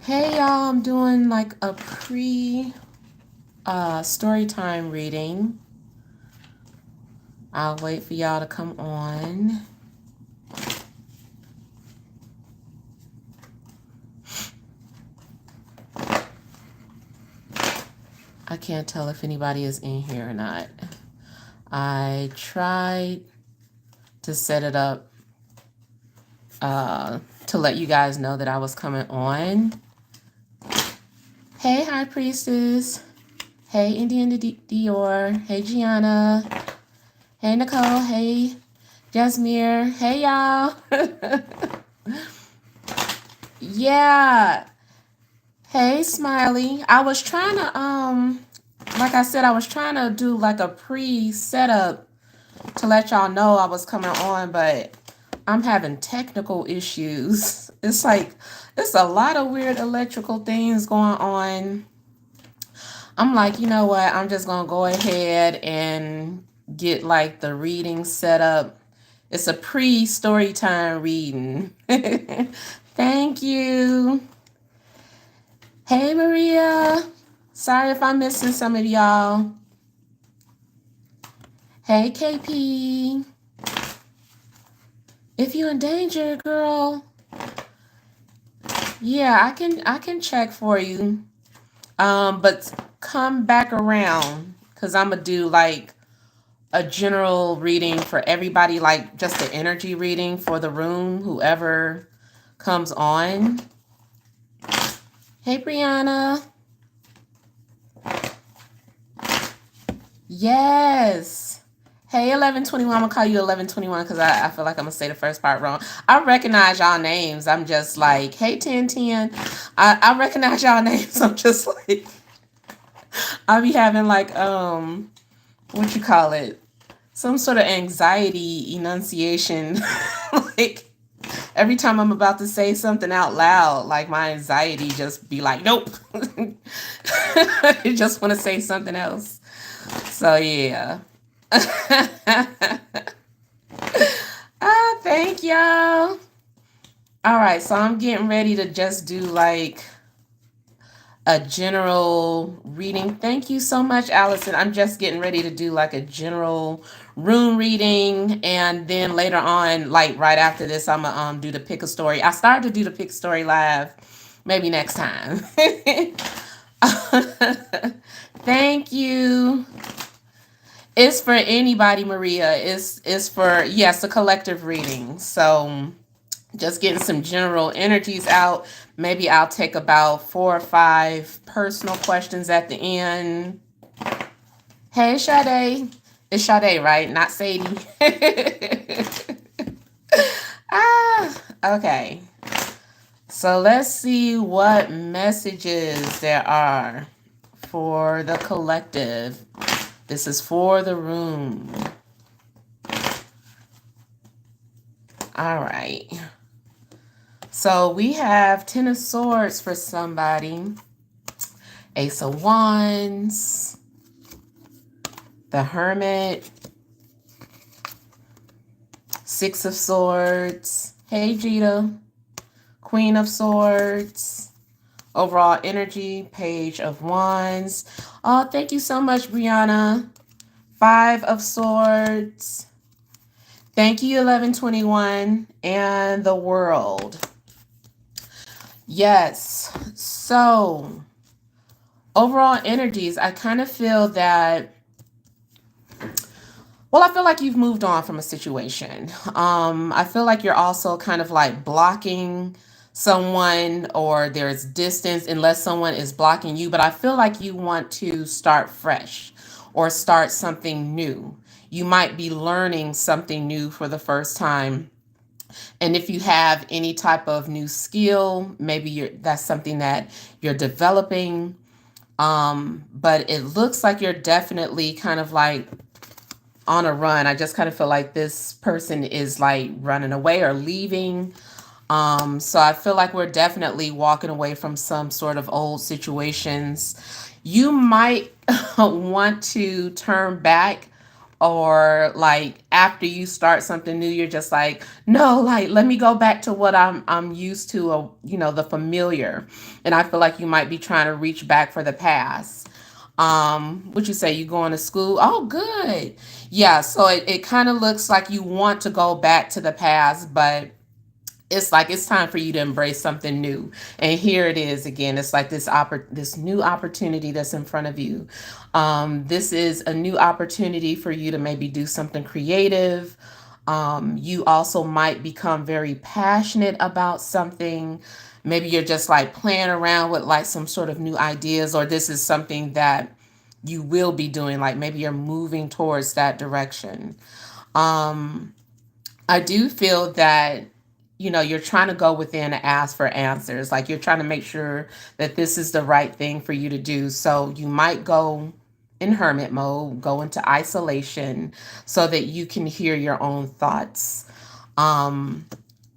Hey y'all, I'm doing like a pre story time reading. I'll wait for y'all to come on. I can't tell if anybody is in here or not. I tried to set it up to let you guys know that I was coming on. Hey, High Priestess. Hey, Indian Dior. Hey, Gianna. Hey, Nicole. Hey, Jasmine. Hey, y'all. Yeah. Hey, Smiley. I was trying to, like I said, I was trying to do like a pre-setup to let y'all know I was coming on, but I'm having technical issues. It's a lot of weird electrical things going on. I'm like, you know what? I'm just gonna go ahead and get like the reading set up. It's a pre-story time reading. Thank you. Hey, Maria. Sorry if I'm missing some of y'all. Hey, KP. If you're in danger, girl, yeah, I can check for you. But come back around because I'm gonna do like a general reading for everybody, like just the energy reading for the room, whoever comes on. Hey, Brianna. Yes. Hey, 1121. I'm gonna call you 1121 because I feel like I'm gonna say the first part wrong. I recognize y'all names. I'm just like, hey, 1010. I recognize y'all names. I'm just like, I'll be having like what you call it? Some sort of anxiety enunciation. Like every time I'm about to say something out loud, like my anxiety just be like, nope. I just want to say something else. So yeah. Thank y'all. All right, so I'm getting ready to just do like a general reading. Thank you so much, Allison. I'm just getting ready to do like a general room reading, and then later on, like right after this, I'm gonna do the pick a story. I started to do the pick a story live. Maybe next time. Thank you. It's for anybody, Maria. It's for, yes, a collective reading. So just getting some general energies out. Maybe I'll take about 4 or 5 personal questions at the end. Hey, Sade. It's Sade, right? Not Sadie. Okay. So let's see what messages there are for the collective. This is for the room. All right. So we have 10 of Swords for somebody. Ace of Wands. The Hermit. 6 of Swords. Hey, Jita. Queen of Swords. Overall energy. Page of Wands. Oh, thank you so much, Brianna. 5 of Swords. Thank you, 1121. And the World. Yes. So, overall energies, I kind of feel that, well, I feel like you've moved on from a situation. I feel like you're also kind of like blocking someone, or there's distance unless someone is blocking you, but I feel like you want to start fresh or start something new. You might be learning something new for the first time. And if you have any type of new skill, maybe that's something that you're developing. But it looks like you're definitely kind of like on a run. I just kind of feel like this person is like running away or leaving. So I feel like we're definitely walking away from some sort of old situations. You might want to turn back or like after you start something new, you're just like, no, like let me go back to what I'm used to, the familiar. And I feel like you might be trying to reach back for the past. What you say, you going to school? Oh, good. Yeah, so it kind of looks like you want to go back to the past, but it's like it's time for you to embrace something new. And here it is again. It's like this new opportunity that's in front of you. This is a new opportunity for you to maybe do something creative. You also might become very passionate about something. Maybe you're just like playing around with like some sort of new ideas, or this is something that you will be doing. Like maybe you're moving towards that direction. Um, I do feel that, you're trying to go within and ask for answers. Like you're trying to make sure that this is the right thing for you to do. So you might go in hermit mode, go into isolation so that you can hear your own thoughts. Um,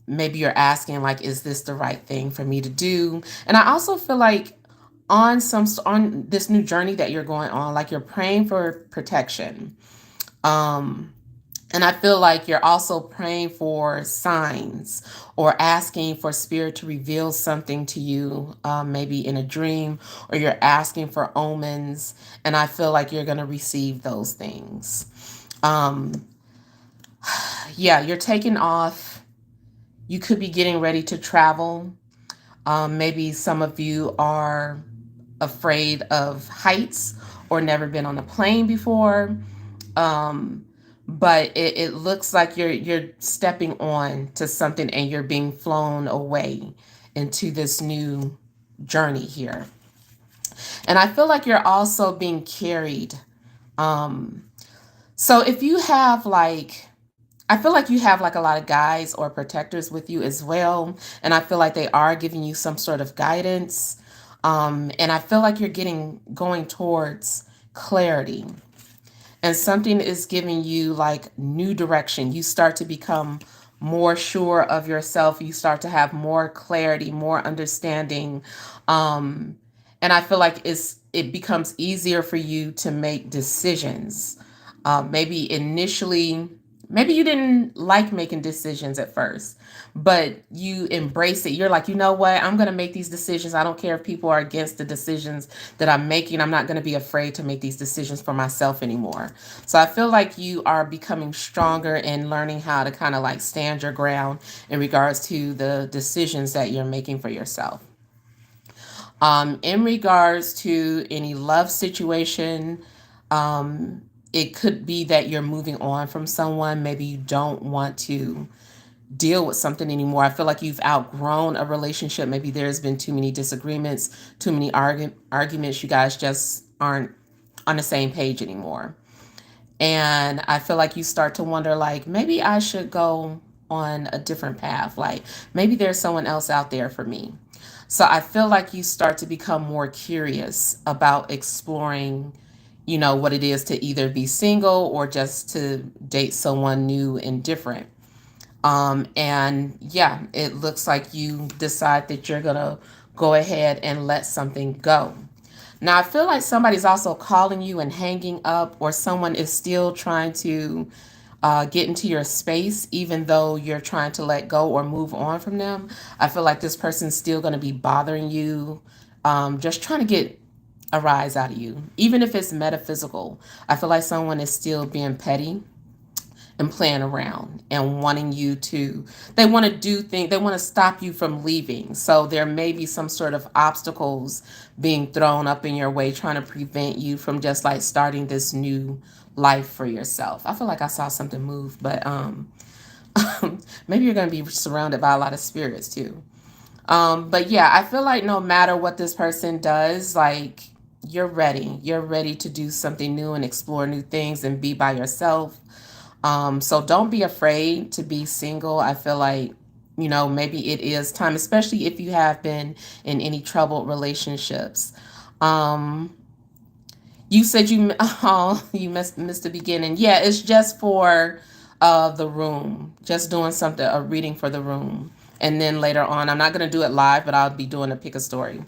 Maybe you're asking like, is this the right thing for me to do? And I also feel like on this new journey that you're going on, like you're praying for protection. Um, and I feel like you're also praying for signs or asking for spirit to reveal something to you, maybe in a dream, or you're asking for omens. And I feel like you're going to receive those things. Um, yeah, you're taking off. You could be getting ready to travel. Maybe some of you are afraid of heights or never been on a plane before. Um, but it looks like you're stepping on to something and you're being flown away into this new journey here. And I feel like you're also being carried. Um, so if you have like, I feel like you have like a lot of guides or protectors with you as well. And I feel like they are giving you some sort of guidance. And I feel like you're going towards clarity, and something is giving you like new direction. You start to become more sure of yourself. You start to have more clarity, more understanding. Um, and I feel like it becomes easier for you to make decisions. Maybe initially, maybe you didn't like making decisions at first, but you embrace it. You're like, you know what? I'm going to make these decisions. I don't care if people are against the decisions that I'm making. I'm not going to be afraid to make these decisions for myself anymore. So I feel like you are becoming stronger and learning how to kind of like stand your ground in regards to the decisions that you're making for yourself. In regards to any love situation, um, it could be that you're moving on from someone. Maybe you don't want to deal with something anymore. I feel like you've outgrown a relationship. Maybe there's been too many disagreements, too many arguments. You guys just aren't on the same page anymore. And I feel like you start to wonder, like, maybe I should go on a different path. Like, maybe there's someone else out there for me. So I feel like you start to become more curious about exploring, what it is to either be single or just to date someone new and different. And yeah, it looks like you decide that you're going to go ahead and let something go. Now, I feel like somebody's also calling you and hanging up, or someone is still trying to get into your space, even though you're trying to let go or move on from them. I feel like this person's still going to be bothering you, just trying to get a rise out of you, even if it's metaphysical. I feel like someone is still being petty and playing around and wanting you to, they want to do things, they want to stop you from leaving. So there may be some sort of obstacles being thrown up in your way, trying to prevent you from just like starting this new life for yourself. I feel like I saw something move, but maybe you're going to be surrounded by a lot of spirits too. But yeah, I feel like no matter what this person does, like you're ready. You're ready to do something new and explore new things and be by yourself. So don't be afraid to be single. I feel like, maybe it is time, especially if you have been in any troubled relationships. Um, you said you missed the beginning. Yeah, it's just for the room. Just doing something, a reading for the room. And then later on, I'm not going to do it live, but I'll be doing a pick a story.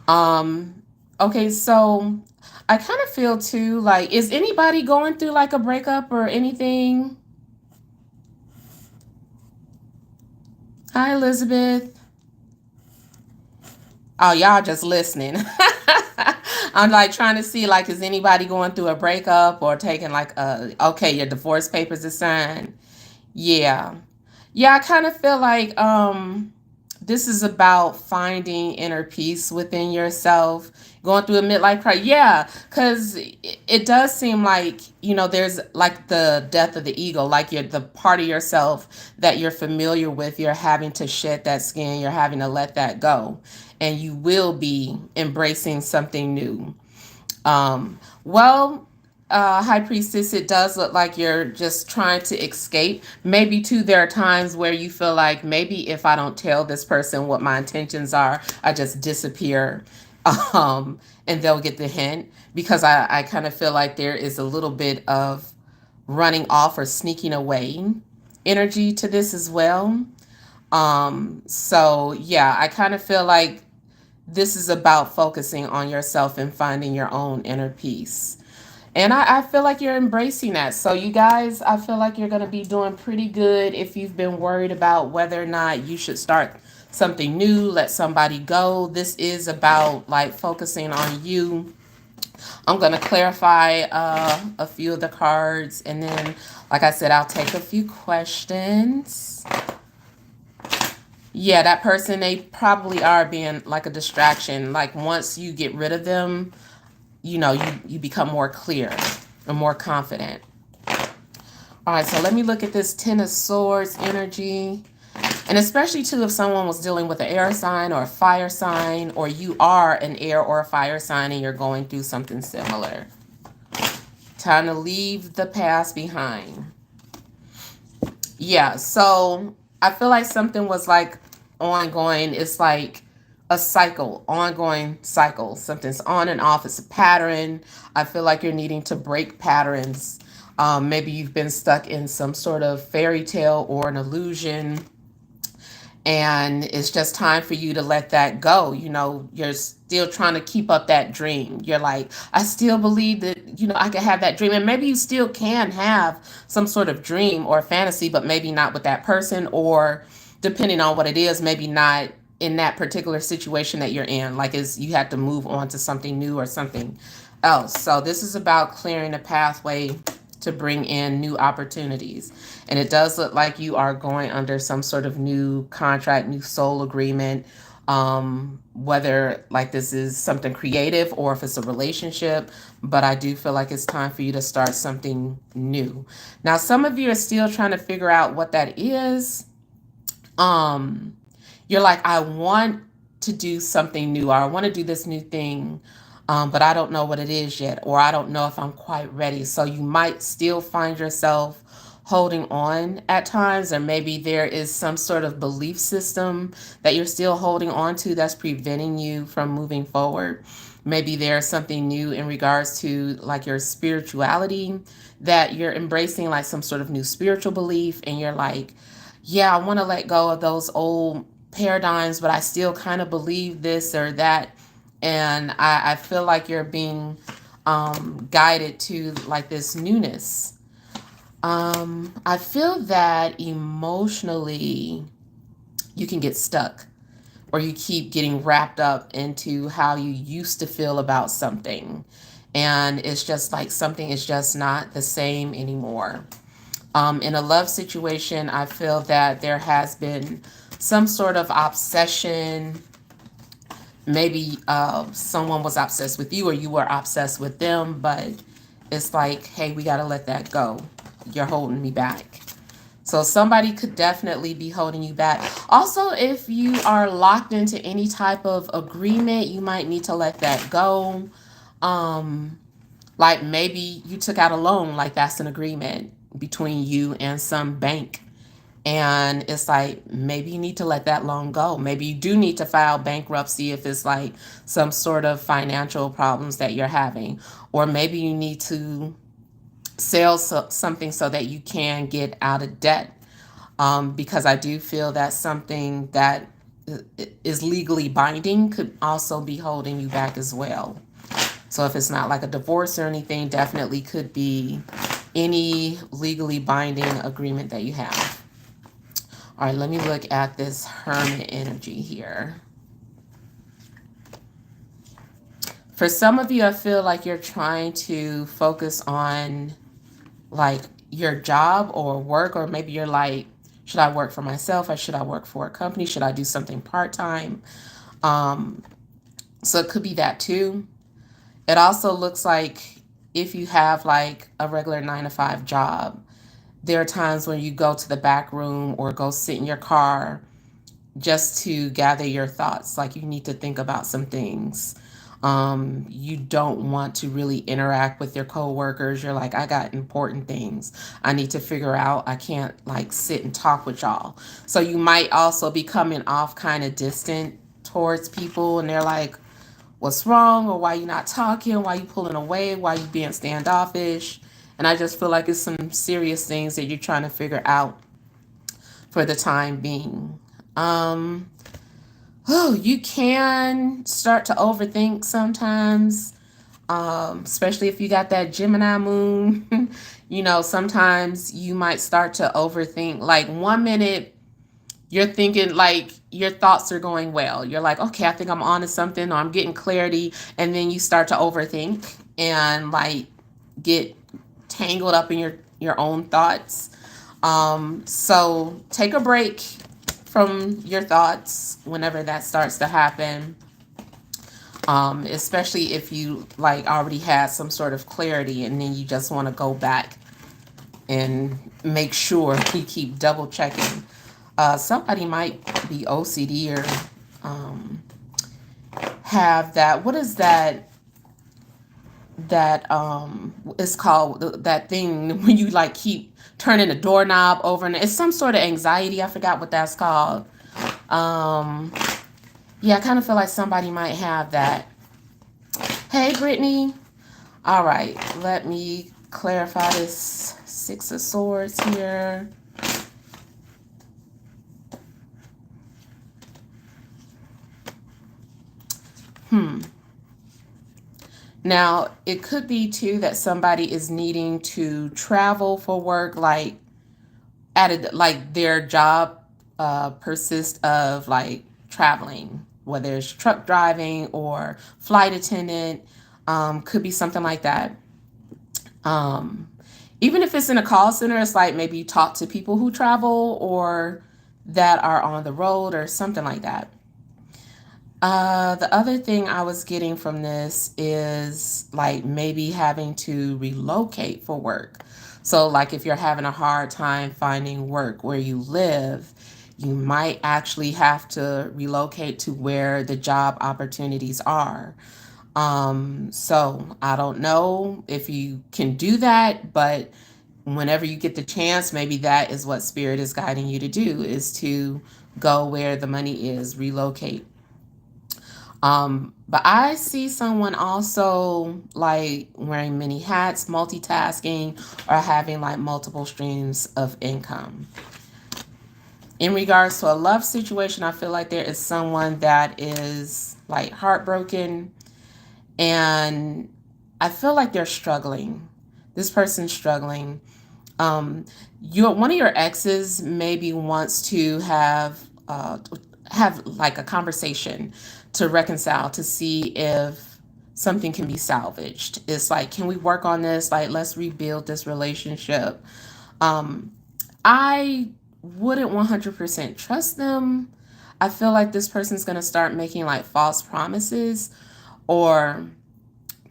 Um, okay, so I kind of feel too like, is anybody going through like a breakup or anything? Hi, Elizabeth. Oh, y'all just listening. I'm like trying to see like, is anybody going through a breakup or taking like okay, your divorce papers are signed. Yeah. Yeah, I kind of feel like this is about finding inner peace within yourself, going through a midlife crisis. Yeah, because it does seem like, there's like the death of the ego, like you're the part of yourself that you're familiar with, you're having to shed that skin, you're having to let that go, and you will be embracing something new. Well, High Priestess, it does look like you're just trying to escape. Maybe too, there are times where you feel like maybe if I don't tell this person what my intentions are, I just disappear, and they'll get the hint. Because I kind of feel like there is a little bit of running off or sneaking away energy to this as well. So yeah, I kind of feel like this is about focusing on yourself and finding your own inner peace. And I feel like you're embracing that. So, you guys, I feel like you're going to be doing pretty good if you've been worried about whether or not you should start something new, let somebody go. This is about like focusing on you. I'm going to clarify a few of the cards. And then, like I said, I'll take a few questions. Yeah, that person, they probably are being like a distraction. Like once you get rid of them, you become more clear and more confident. All right, so let me look at this Ten of Swords energy. And especially too, if someone was dealing with an air sign or a fire sign, or you are an air or a fire sign and you're going through something similar. Time to leave the past behind. Yeah, so I feel like something was like ongoing. It's like a cycle, ongoing cycle. Something's on and off. It's a pattern. I feel like you're needing to break patterns. Maybe you've been stuck in some sort of fairy tale or an illusion, and it's just time for you to let that go. You're still trying to keep up that dream. You're like, I still believe that, I can have that dream. And maybe you still can have some sort of dream or fantasy, but maybe not with that person, or depending on what it is, maybe not in that particular situation that you're in. Like you had to move on to something new or something else. So this is about clearing a pathway to bring in new opportunities. And it does look like you are going under some sort of new contract, new soul agreement, whether like this is something creative or if it's a relationship. But I do feel like it's time for you to start something new. Now, some of you are still trying to figure out what that is. You're like, I want to do something new, or I want to do this new thing, but I don't know what it is yet, or I don't know if I'm quite ready. So you might still find yourself holding on at times, or maybe there is some sort of belief system that you're still holding on to that's preventing you from moving forward. Maybe there's something new in regards to like your spirituality that you're embracing, like some sort of new spiritual belief, and you're like, yeah, I want to let go of those old paradigms, but I still kind of believe this or that. And I feel like you're being guided to like this newness. I feel that emotionally you can get stuck, or you keep getting wrapped up into how you used to feel about something. And it's just like something is just not the same anymore. In a love situation, I feel that there has been some sort of obsession. Maybe someone was obsessed with you or you were obsessed with them, but it's like, hey, we got to let that go. You're holding me back. So somebody could definitely be holding you back. Also, if you are locked into any type of agreement, you might need to let that go. Like maybe you took out a loan, like that's an agreement between you and some bank. And it's like, maybe you need to let that loan go. Maybe you do need to file bankruptcy if it's like some sort of financial problems that you're having. Or maybe you need to sell something so that you can get out of debt. Because I do feel that something that is legally binding could also be holding you back as well. So if it's not like a divorce or anything, definitely could be any legally binding agreement that you have. All right, let me look at this Hermit energy here. For some of you, I feel like you're trying to focus on like your job or work, or maybe you're like, should I work for myself or should I work for a company? Should I do something part-time? So it could be that too. It also looks like if you have like a regular 9 to 5 job, there are times when you go to the back room or go sit in your car just to gather your thoughts. Like you need to think about some things. You don't want to really interact with your coworkers. You're like, I got important things I need to figure out. I can't like sit and talk with y'all. So you might also be coming off kind of distant towards people, and they're like, what's wrong? Or why you not talking? Why you pulling away? Why you being standoffish? And I just feel like it's some serious things that you're trying to figure out for the time being. Oh, you can start to overthink sometimes, especially if you got that Gemini moon. You know, sometimes you might start to overthink. Like 1 minute, you're thinking like your thoughts are going well. You're like, okay, I think I'm on to something, or I'm getting clarity. And then you start to overthink and like get tangled up in your own thoughts. So take a break from your thoughts whenever that starts to happen. Especially if you like already had some sort of clarity and then you just want to go back and make sure you keep double checking. Somebody might be OCD or have that. What is that? That is called that thing when you like keep turning the doorknob over, and it's some sort of anxiety. I forgot what that's called. Yeah, I kind of feel like somebody might have that. Hey, Brittany. All right, let me clarify this Six of Swords here. Now, it could be too that somebody is needing to travel for work, like like their job persists of like traveling, whether it's truck driving or flight attendant, could be something like that. Even if it's in a call center, it's like maybe you talk to people who travel or that are on the road or something like that. The other thing I was getting from this is like maybe having to relocate for work. So like if you're having a hard time finding work where you live, you might actually have to relocate to where the job opportunities are. So I don't know if you can do that, but whenever you get the chance, maybe that is what Spirit is guiding you to do, is to go where the money is, relocate. But I see someone also like wearing many hats, multitasking, or having like multiple streams of income. In regards to a love situation, I feel like there is someone that is like heartbroken, and I feel like they're struggling. This person's struggling. One of your exes maybe wants to have like a conversation to reconcile, to see if something can be salvaged. It's like, can we work on this? Like, let's rebuild this relationship. I wouldn't 100% trust them. I feel like this person's going to start making like false promises, or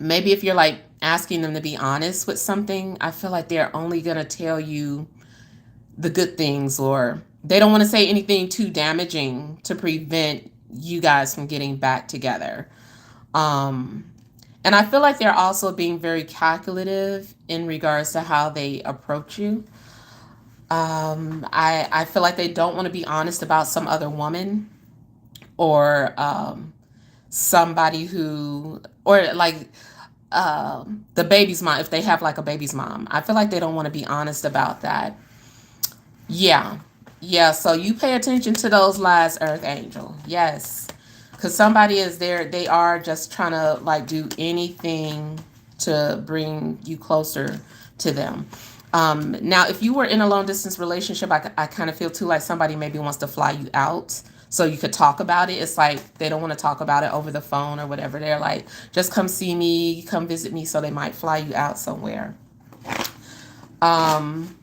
maybe if you're like asking them to be honest with something, I feel like they're only going to tell you the good things, or they don't want to say anything too damaging to prevent you guys from getting back together. And I feel like they're also being very calculative in regards to how they approach you. I feel like they don't want to be honest about some other woman, or somebody who, or like the baby's mom, if they have like a baby's mom. I feel like they don't want to be honest about that. Yeah. Yeah, so you pay attention to those lies, Earth Angel. Yes. Because somebody is there, they are just trying to like do anything to bring you closer to them. Now, if you were in a long distance relationship, I kind of feel too like somebody maybe wants to fly you out so you could talk about it. It's like they don't want to talk about it over the phone or whatever. They're like, just come see me, come visit me. So they might fly you out somewhere. Um,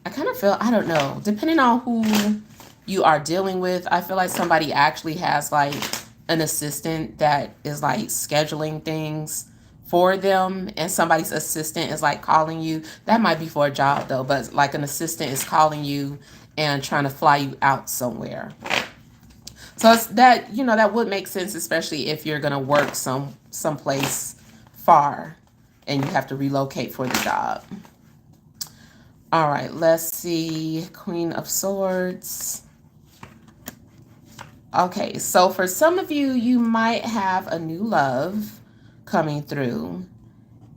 I kind of feel, I don't know, depending on who you are dealing with, I feel like somebody actually has like an assistant that is like scheduling things for them, and somebody's assistant is like calling you. That might be for a job though, but like an assistant is calling you and trying to fly you out somewhere. So it's that, you know, that would make sense, especially if you're gonna work someplace far and you have to relocate for the job. All right, let's see. Queen of Swords. Okay, so for some of you, you might have a new love coming through.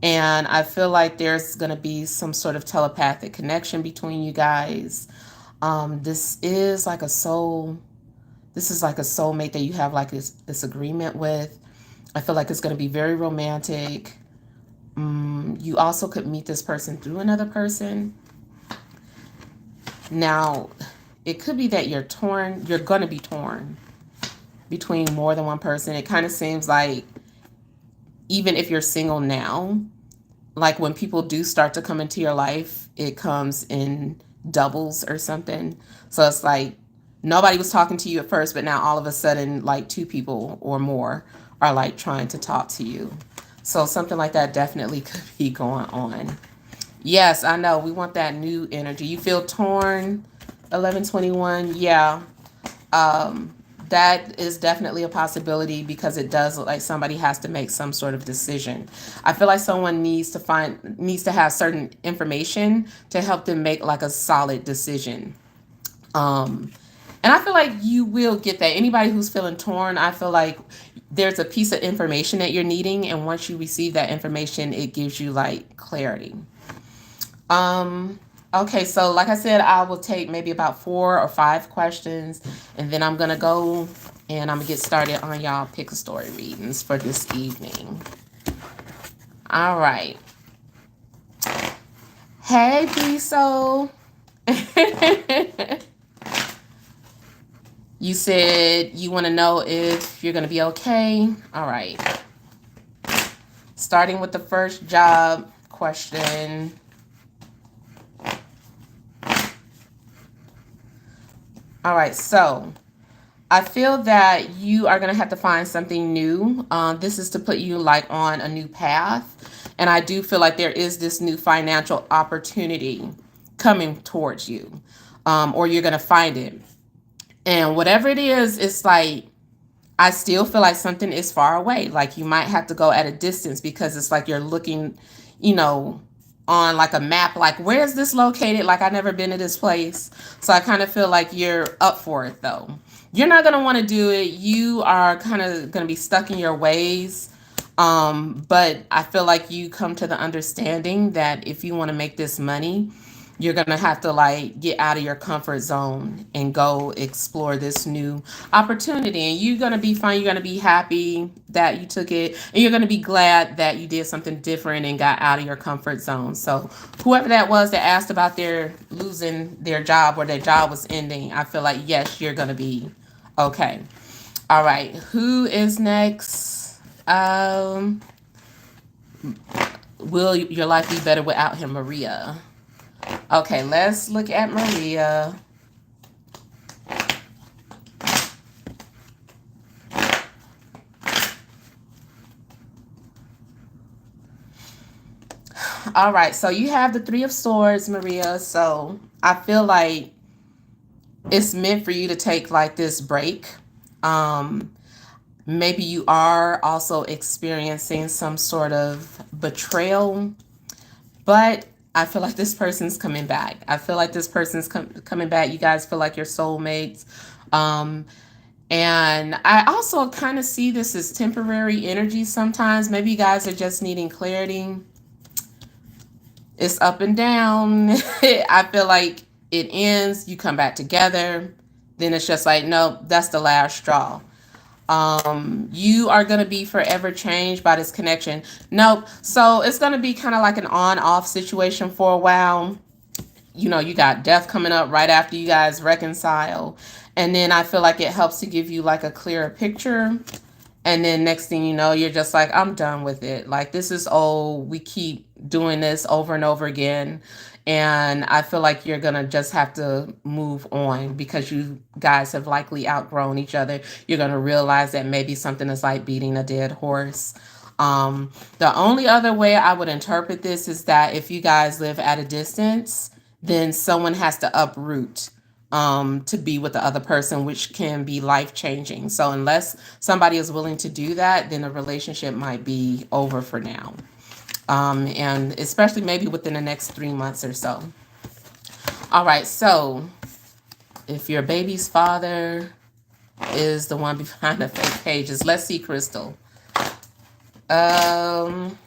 And I feel like there's going to be some sort of telepathic connection between you guys. This is like a soul. This is like a soulmate that you have like this agreement with. I feel like it's going to be very romantic. You also could meet this person through another person. Now, it could be that you're torn. You're going to be torn between more than one person. It kind of seems like even if you're single now, like when people do start to come into your life, it comes in doubles or something. So it's like nobody was talking to you at first, but now all of a sudden, like two people or more are like trying to talk to you. So something like that definitely could be going on. Yes, I know. We want that new energy. You feel torn, 1121. Yeah. Um, that is definitely a possibility because it does look like somebody has to make some sort of decision. I feel like someone needs to have certain information to help them make like a solid decision. And I feel like you will get that. Anybody who's feeling torn, I feel like there's a piece of information that you're needing, and once you receive that information, it gives you like clarity. Okay, so like I said, I will take maybe about 4 or 5 questions, and then I'm gonna go and I'm gonna get started on y'all pick a story readings for this evening. All right. Hey, Biso. You said you want to know if you're gonna be okay. All right. Starting with the first job question. All right, so I feel that you are going to have to find something new. This is to put you like on a new path. And I do feel like there is this new financial opportunity coming towards you, or you're going to find it. And whatever it is, it's like, I still feel like something is far away. Like you might have to go at a distance because it's like you're looking, you know, on like a map, like where's this located? Like I've never been to this place. So I kind of feel like you're up for it though. You're not going to want to do it. You are kind of going to be stuck in your ways. But I feel like you come to the understanding that if you want to make this money, you're going to have to like get out of your comfort zone and go explore this new opportunity. And you're going to be fine. You're going to be happy that you took it. And you're going to be glad that you did something different and got out of your comfort zone. So whoever that was that asked about their losing their job or their job was ending, I feel like, yes, you're going to be okay. All right. Who is next? Will your life be better without him, Maria? Okay, let's look at Maria. All right, so you have the 3 of Swords, Maria. So I feel like it's meant for you to take like this break. Maybe you are also experiencing some sort of betrayal, but I feel like this person's coming back. I feel like this person's coming back. You guys feel like you're soulmates. And I also kind of see this as temporary energy sometimes. Maybe you guys are just needing clarity. It's up and down. I feel like it ends, you come back together. Then it's just like, no, that's the last straw. You are going to be forever changed by this connection. Nope. So it's going to be kind of like an on off situation for a while. You know, you got death coming up right after you guys reconcile. And then I feel like it helps to give you like a clearer picture. And then next thing you know, you're just like, I'm done with it. Like, this is old. We keep doing this over and over again. And I feel like you're going to just have to move on because you guys have likely outgrown each other. You're going to realize that maybe something is like beating a dead horse. The only other way I would interpret this is that if you guys live at a distance, then someone has to uproot to be with the other person, which can be life changing. So unless somebody is willing to do that, then the relationship might be over for now. And especially maybe within the next 3 months or so. All right, so if your baby's father is the one behind the fake pages, let's see, Crystal. Um,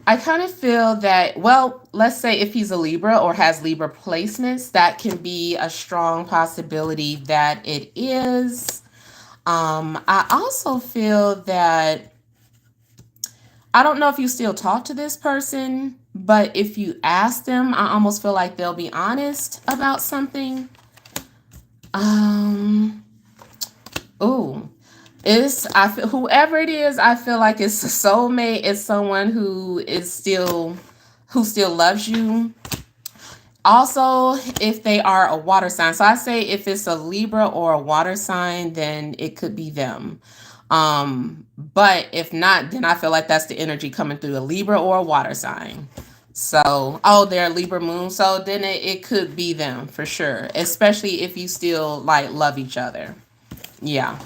I kind of feel that, well, let's say if he's a Libra or has Libra placements, that can be a strong possibility that it is. I also feel that, I don't know if you still talk to this person, but if you ask them, I almost feel like they'll be honest about something. Ooh. I feel whoever it is, I feel like it's a soulmate. It's someone who still loves you. Also, if they are a water sign. So I say if it's a Libra or a water sign, then it could be them. But if not, then I feel like that's the energy coming through, a Libra or a water sign. So, oh, they're a Libra moon. So then it could be them for sure, especially if you still like love each other. Yeah.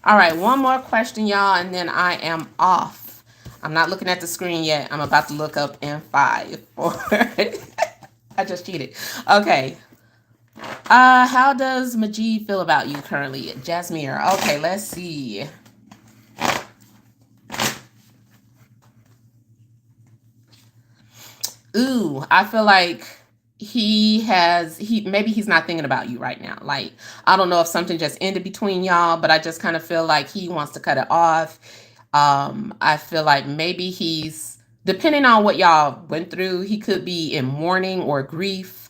All right, one more question, y'all, and then I am off. I'm not looking at the screen yet. I'm about to look up in 5, 4. I just cheated. Okay. How does Majid feel about you currently? Jasmine. Okay, let's see. Ooh, I feel like maybe he's not thinking about you right now. Like, I don't know if something just ended between y'all, but I just kind of feel like he wants to cut it off. I feel like maybe depending on what y'all went through, he could be in mourning or grief.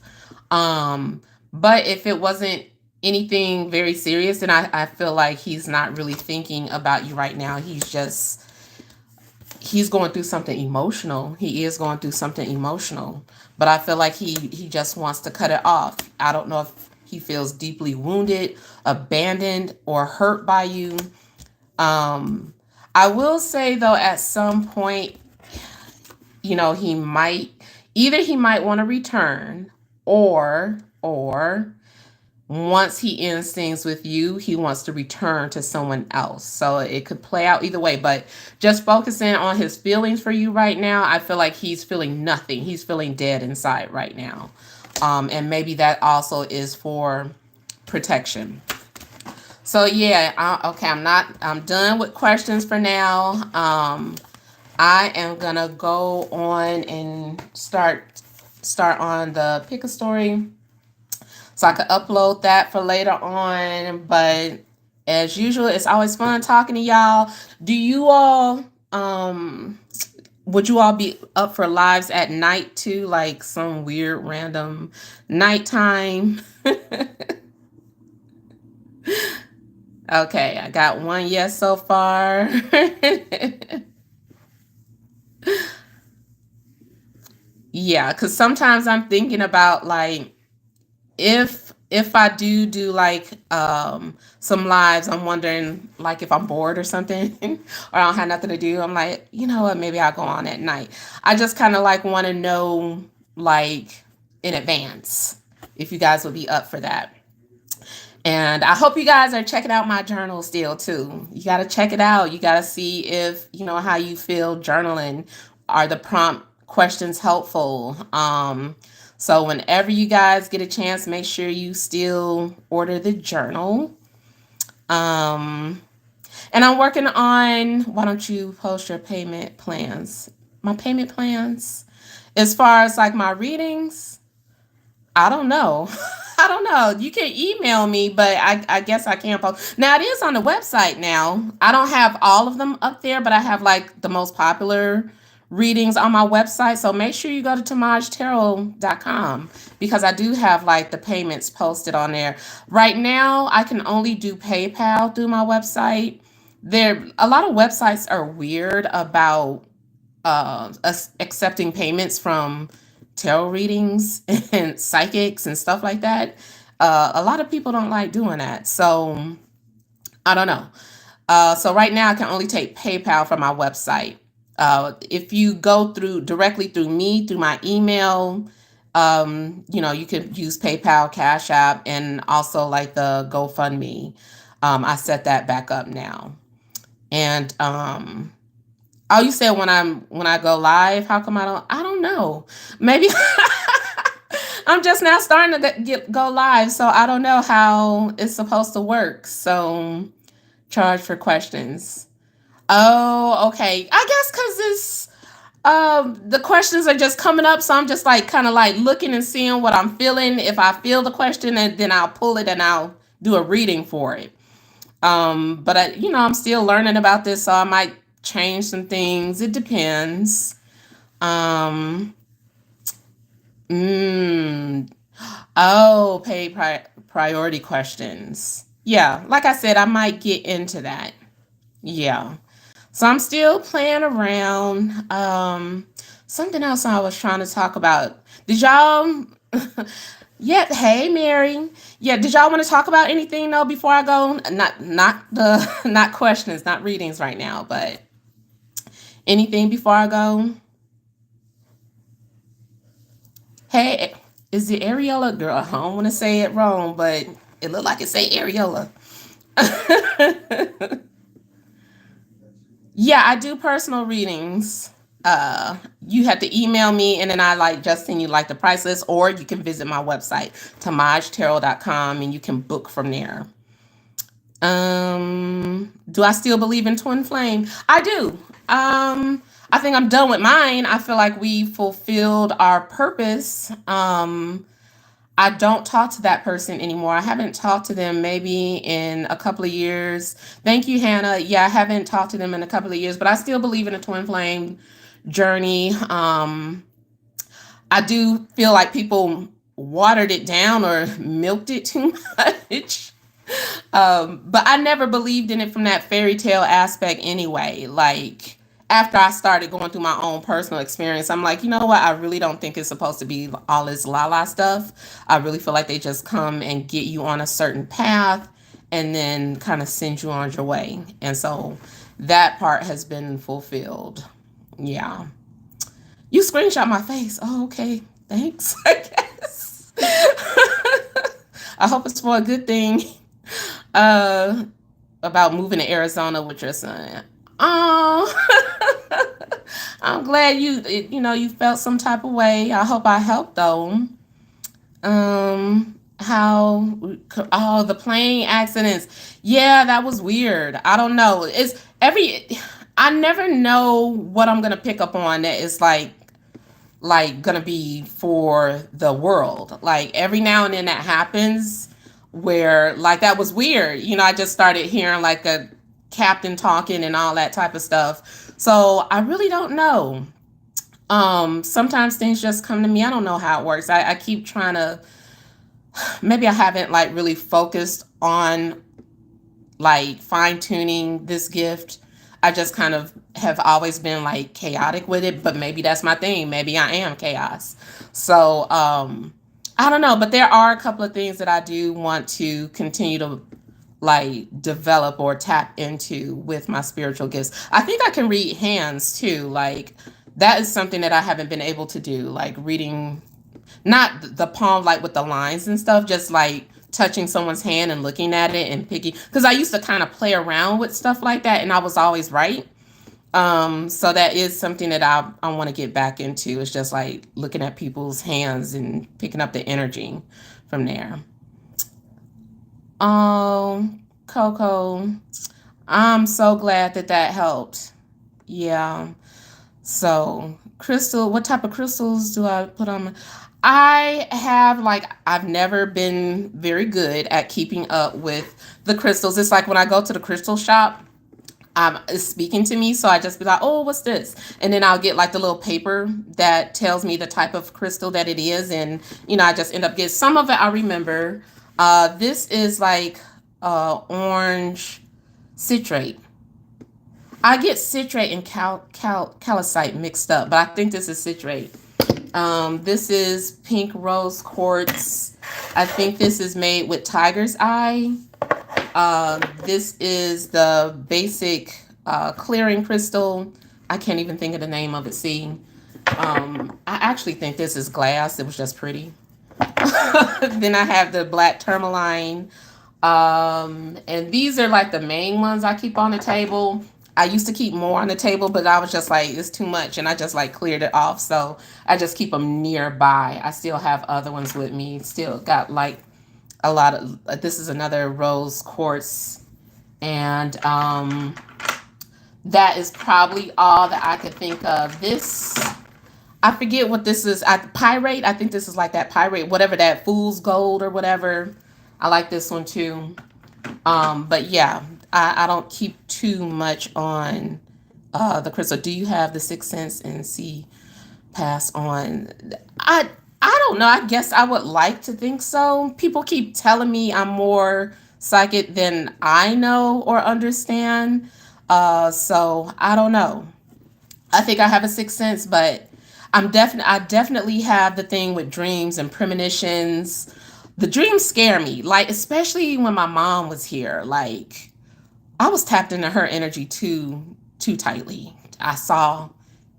But if it wasn't anything very serious, then I feel like he's not really thinking about you right now. He's going through something emotional. He is going through something emotional, but I feel like he just wants to cut it off. I don't know if he feels deeply wounded, abandoned, or hurt by you. I will say though, at some point, he might want to return, or once he ends things with you, he wants to return to someone else. So it could play out either way, but just focusing on his feelings for you right now, I feel like he's feeling nothing. He's feeling dead inside right now. And maybe that also is for protection. So yeah, okay, I'm done with questions for now. I am gonna go on and start on the pick a story, so I could upload that for later on. But as usual, it's always fun talking to y'all. Do you all, would you all be up for lives at night too? Like some weird random nighttime? Okay, I got one yes so far. Yeah, because sometimes I'm thinking about like, if I do like some lives, I'm wondering like if I'm bored or something or I don't have nothing to do, I'm like, you know what, maybe I'll go on at night. I just kind of like want to know like in advance if you guys would be up for that. And I hope you guys are checking out my journal still too. You got to check it out. You got to see if how you feel journaling. Are the prompt questions helpful? So whenever you guys get a chance, make sure you still order the journal. And I'm working on, why don't you post your payment plans? my payment plans. As far as like my readings, I don't know. I don't know. You can email me, but I guess I can't post. Now it is on the website now. I don't have all of them up there, but I have like the most popular readings on my website. So make sure you go to TemajTarot.com because I do have like the payments posted on there. Right now, I can only do PayPal through my website. There a lot of websites are weird about accepting payments from tarot readings and psychics and stuff like that. A lot of people don't like doing that. So I don't know. So right now I can only take PayPal from my website. If you go through directly through me, through my email, you can use PayPal, Cash App, and also like the GoFundMe. I set that back up now. And oh, you said when I go live, how come I don't know. Maybe I'm just now starting to go live, so I don't know how it's supposed to work. So charge for questions. Oh, okay. I guess because it's the questions are just coming up, so I'm just like kind of like looking and seeing what I'm feeling. If I feel the question, and then I'll pull it and I'll do a reading for it. But I'm still learning about this, so I might change some things. It depends. Um, mm, oh, priority questions. Yeah, like I said, I might get into that. Yeah. So I'm still playing around. Something else I was trying to talk about. Did y'all? Yeah. Hey, Mary. Yeah. Did y'all want to talk about anything though before I go? Not the not questions, not readings right now, but anything before I go. Hey, is it Areola? Girl, I don't want to say it wrong, but it looked like it say Areola. Yeah, I do personal readings. You have to email me and then I like just send you like the price list, or you can visit my website, TemajTarot.com, and you can book from there. Do I still believe in twin flame? I do. I think I'm done with mine. I feel like we fulfilled our purpose. I don't talk to that person anymore. I haven't talked to them maybe in a couple of years. Thank you, Hannah. Yeah, I haven't talked to them in a couple of years, but I still believe in a twin flame journey. I do feel like people watered it down or milked it too much. But I never believed in it from that fairy tale aspect anyway. Like after I started going through my own personal experience, I'm like, you know what? I really don't think it's supposed to be all this la la stuff. I really feel like they just come and get you on a certain path and then kind of send you on your way. And so that part has been fulfilled. Yeah. You screenshot my face. Oh, okay. Thanks, I guess. I hope it's for a good thing. Uh, about moving to Arizona with your son. Oh, I'm glad you felt some type of way. I hope I helped though. How the plane accidents. Yeah, that was weird. I don't know. I never know what I'm gonna pick up on that is like gonna be for the world. Like every now and then that happens where like that was weird. I just started hearing like a captain talking and all that type of stuff. So I really don't know. Sometimes things just come to me. I don't know how it works. I keep trying to, maybe I haven't like really focused on like fine tuning this gift. I just kind of have always been like chaotic with it, but maybe that's my thing. Maybe I am chaos. So I don't know, but there are a couple of things that I do want to continue to like develop or tap into with my spiritual gifts. I think I can read hands too. Like that is something that I haven't been able to do, like reading not the palm like with the lines and stuff, just like touching someone's hand and looking at it and picking, because I used to kind of play around with stuff like that and I was always right. So that is something that I want to get back into. It's just like looking at people's hands and picking up the energy from there. Coco, I'm so glad that helped. Yeah. So, crystal, what type of crystals do I put on? I have like, I've never been very good at keeping up with the crystals. It's like when I go to the crystal shop, it's speaking to me, so I just be like, oh, what's this? And then I'll get like the little paper that tells me the type of crystal that it is, and I just end up getting some of it. I remember, this is like orange citrate. I get citrate and calcite mixed up, but I think this is citrate. This is pink rose quartz. I think this is made with tiger's eye. This is the basic clearing crystal. I can't even think of the name of it. See, I actually think this is glass. It was just pretty. Then I have the black tourmaline. And these are like the main ones I keep on the table. I used to keep more on the table, but I was just like, it's too much. And I just like cleared it off. So I just keep them nearby. I still have other ones with me. Still got like a lot of, this is another rose quartz. And that is probably all that I could think of. This, I forget what this is. Pyrite. I think this is like that pyrite, whatever that fool's gold or whatever. I like this one too. But yeah, I don't keep too much on the crystal. Do you have the Sixth Sense and see pass on? I don't know. I guess I would like to think so. People keep telling me I'm more psychic than I know or understand. So I don't know. I think I have a sixth sense, but I definitely have the thing with dreams and premonitions. The dreams scare me, like especially when my mom was here. Like I was tapped into her energy too tightly. I saw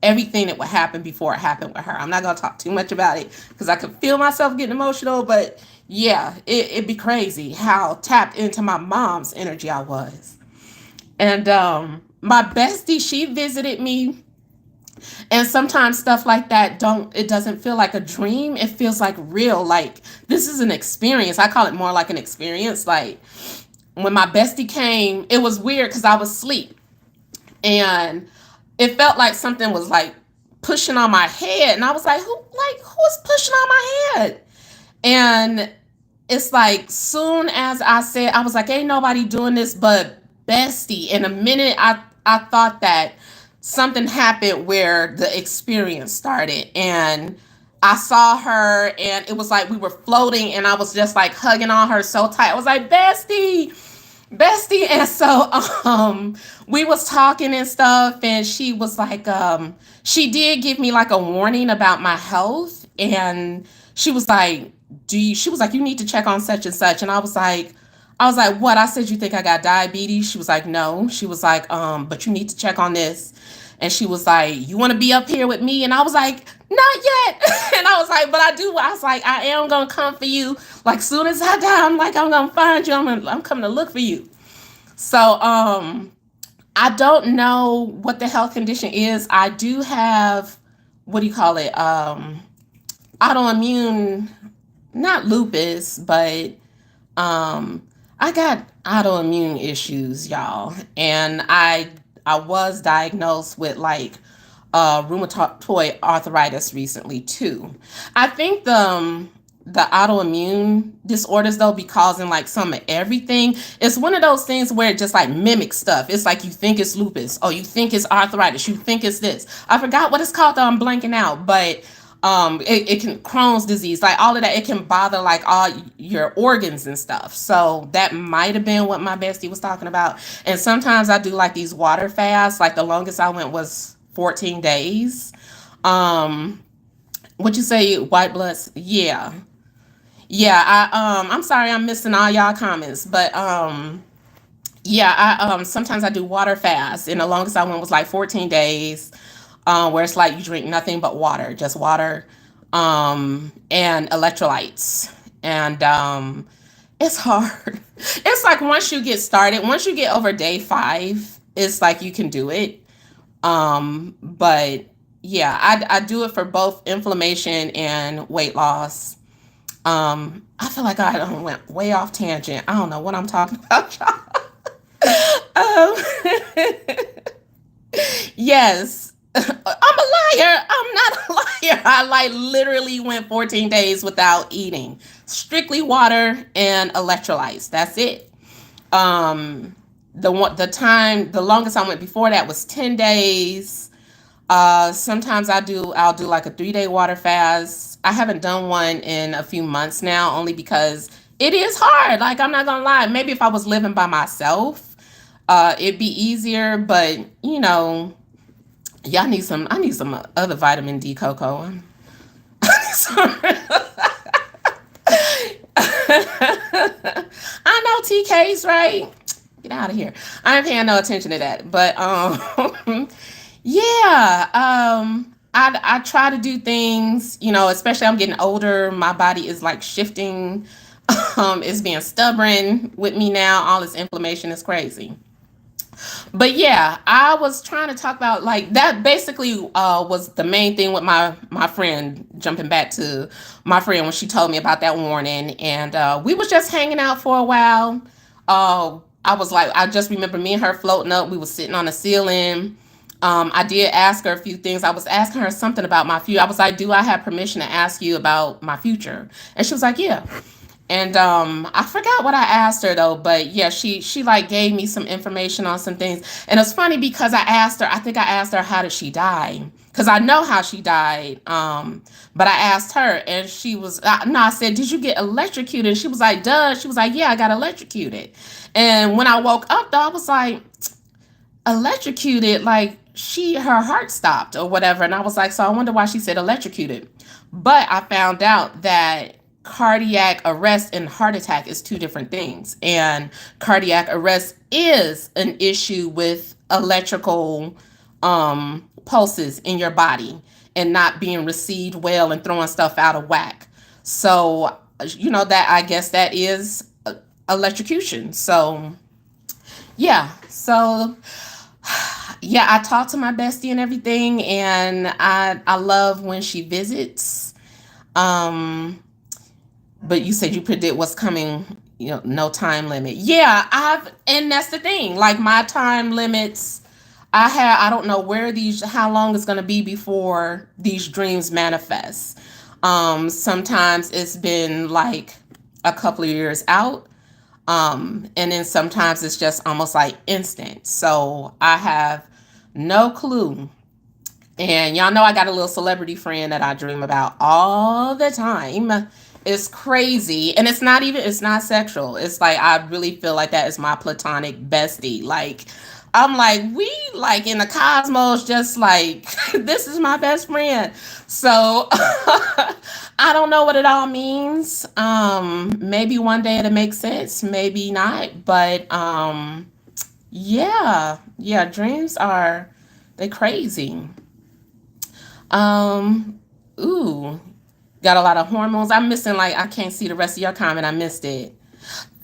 everything that would happen before it happened with her. I'm not gonna talk too much about it because I could feel myself getting emotional, but yeah, it'd be crazy how tapped into my mom's energy I was. And my bestie, she visited me, and sometimes stuff like that don't it doesn't feel like a dream. It feels like real. Like this is an experience. I call it more like an experience. Like when my bestie came, it was weird because I was asleep, and it felt like something was like pushing on my head, and I was like, who's pushing on my head? And it's like soon as I said, I was like, ain't nobody doing this but bestie. In a minute, I thought that something happened where the experience started, and I saw her, and it was like we were floating, and I was just like hugging on her so tight. I was like, bestie. And so we was talking and stuff, and she was like she did give me like a warning about my health, and she was like, she was like, you need to check on such and such. And I was like, what? I said, you think I got diabetes? She was like, no. She was like, but you need to check on this. And she was like, you want to be up here with me? And I was like, not yet. And I was like, but I do. I was like, I am going to come for you. Like, soon as I die, I'm like, I'm going to find you. I'm coming to look for you. So, I don't know what the health condition is. I do have, what do you call it? Autoimmune, not lupus, but I got autoimmune issues, y'all. And I was diagnosed with like rheumatoid arthritis recently too. I think the autoimmune disorders though be causing like some of everything. It's one of those things where it just like mimics stuff. It's like you think it's lupus, or you think it's arthritis, you think it's this. I forgot what it's called though, I'm blanking out, but it can Crohn's disease, like all of that, it can bother like all your organs and stuff. So that might have been what my bestie was talking about. And sometimes I do like these water fasts. Like the longest I went was 14 days. What you say, white bloods? Yeah. Yeah, I'm sorry I'm missing all y'all comments, but yeah, I sometimes I do water fast, and the longest I went was like 14 days, where it's like you drink nothing but water, just water, and electrolytes. And it's hard. It's like once you get started, once you get over day 5, it's like you can do it. But yeah, I do it for both inflammation and weight loss. I feel like I done went way off tangent. I don't know what I'm talking about, y'all. um, yes. I'm a liar. I'm not a liar. I like literally went 14 days without eating. Strictly water and electrolytes. That's it. Um the longest I went before that was 10 days. Sometimes I'll do like a 3-day water fast. I haven't done one in a few months now, only because it is hard. Like, I'm not gonna lie. Maybe if I was living by myself, it'd be easier, but yeah, I need some other vitamin D cocoa. I know TK's right. Get out of here. I ain't paying no attention to that. But yeah, I try to do things, especially I'm getting older. My body is like shifting. It's being stubborn with me now. All this inflammation is crazy. But yeah, I was trying to talk about like that basically was the main thing with my friend, jumping back to my friend when she told me about that warning. And we was just hanging out for a while. I was like, I just remember me and her floating up. We was sitting on the ceiling. I did ask her a few things. I was asking her something about my future. I was like, do I have permission to ask you about my future? And she was like, yeah. And I forgot what I asked her though, but yeah, she like gave me some information on some things. And it's funny because I think I asked her, how did she die? Because I know how she died. But I asked her, and she was no, I said, did you get electrocuted? And she was like, duh. She was like, yeah, I got electrocuted. And when I woke up though, I was like, electrocuted, like her heart stopped or whatever. And I was like, so I wonder why she said electrocuted. But I found out that cardiac arrest and heart attack is two different things. And cardiac arrest is an issue with electrical pulses in your body and not being received well and throwing stuff out of whack. So, that I guess that is electrocution. So, yeah. So, yeah, I talk to my bestie and everything, and I love when she visits. But you said you predict what's coming, no time limit. Yeah, and that's the thing. Like, my time limits, I don't know how long it's going to be before these dreams manifest. Sometimes it's been like a couple of years out. And then sometimes it's just almost like instant. So I have no clue. And y'all know I got a little celebrity friend that I dream about all the time. It's crazy. And it's not sexual. It's like, I really feel like that is my platonic bestie. Like, I'm like, we like in the cosmos, just like, this is my best friend. So I don't know what it all means. Maybe one day it'll make sense, maybe not. But yeah, dreams they crazy. Um, ooh, got a lot of hormones. I'm missing, like, I can't see the rest of your comment. I missed it.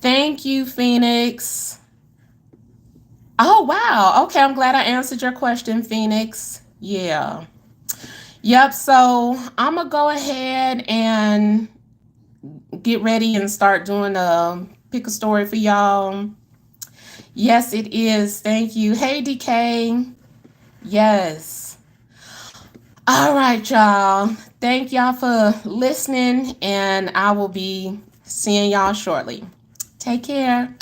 Thank you, Phoenix. Oh, wow. Okay, I'm glad I answered your question, Phoenix. Yeah. Yep, so I'm going to go ahead and get ready and start doing a pick a story for y'all. Yes, it is. Thank you. Hey, DK. Yes. All right, y'all. Thank y'all for listening, and I will be seeing y'all shortly. Take care.